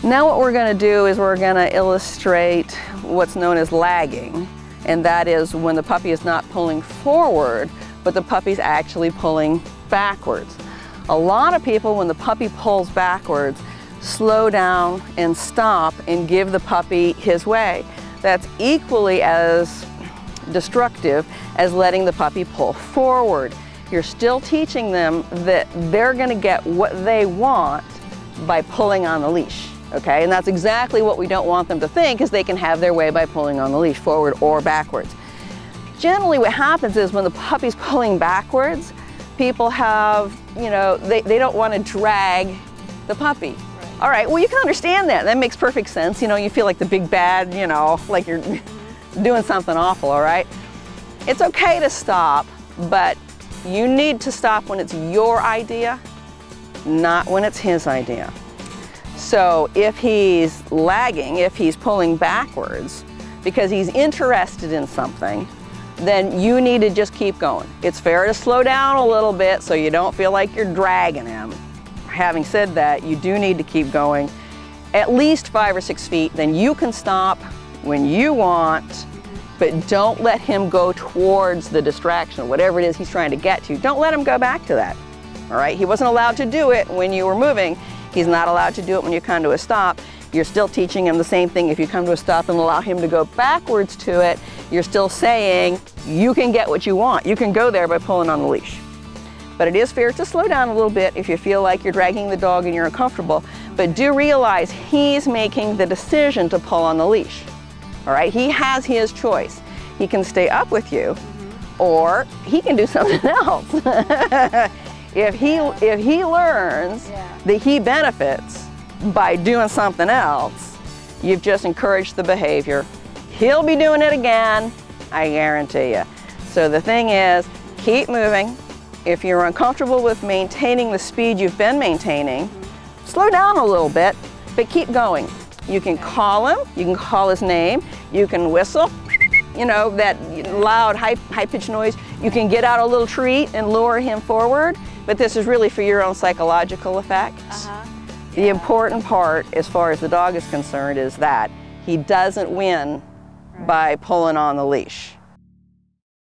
Now what we're going to do is we're going to illustrate what's known as lagging, and that is when the puppy is not pulling forward, but the puppy's actually pulling backwards. A lot of people, when the puppy pulls backwards, slow down and stop and give the puppy his way. That's equally as destructive as letting the puppy pull forward. You're still teaching them that they're going to get what they want by pulling on the leash, okay? And that's exactly what we don't want them to think, is they can have their way by pulling on the leash forward or backwards. Generally what happens is when the puppy's pulling backwards, people have, you know, they don't want to drag the puppy. Right. All right, well, you can understand that. That makes perfect sense. You know, you feel like the big bad, you know, like you're doing something awful, all right? It's okay to stop, but you need to stop when it's your idea, not when it's his idea. So if he's lagging, if he's pulling backwards because he's interested in something, then you need to just keep going. It's fair to slow down a little bit so you don't feel like you're dragging him. Having said that, you do need to keep going at least 5 or 6 feet. Then you can stop when you want, but don't let him go towards the distraction, whatever it is he's trying to get to. Don't let him go back to that, all right? He wasn't allowed to do it when you were moving. He's not allowed to do it when you come to a stop. You're still teaching him the same thing. If you come to a stop and allow him to go backwards to it, you're still saying you can get what you want. You can go there by pulling on the leash. But it is fair to slow down a little bit if you feel like you're dragging the dog and you're uncomfortable. But do realize he's making the decision to pull on the leash. All right, he has his choice. He can stay up with you, or he can do something else. If he learns that he benefits by doing something else, you've just encouraged the behavior. He'll be doing it again, I guarantee you. So the thing is, keep moving. If you're uncomfortable with maintaining the speed you've been maintaining, slow down a little bit, but keep going. You can call him, you can call his name, you can whistle, you know, that loud, high-pitched noise. You can get out a little treat and lure him forward, but this is really for your own psychological effect. The important part, as far as the dog is concerned, is that he doesn't win by pulling on the leash.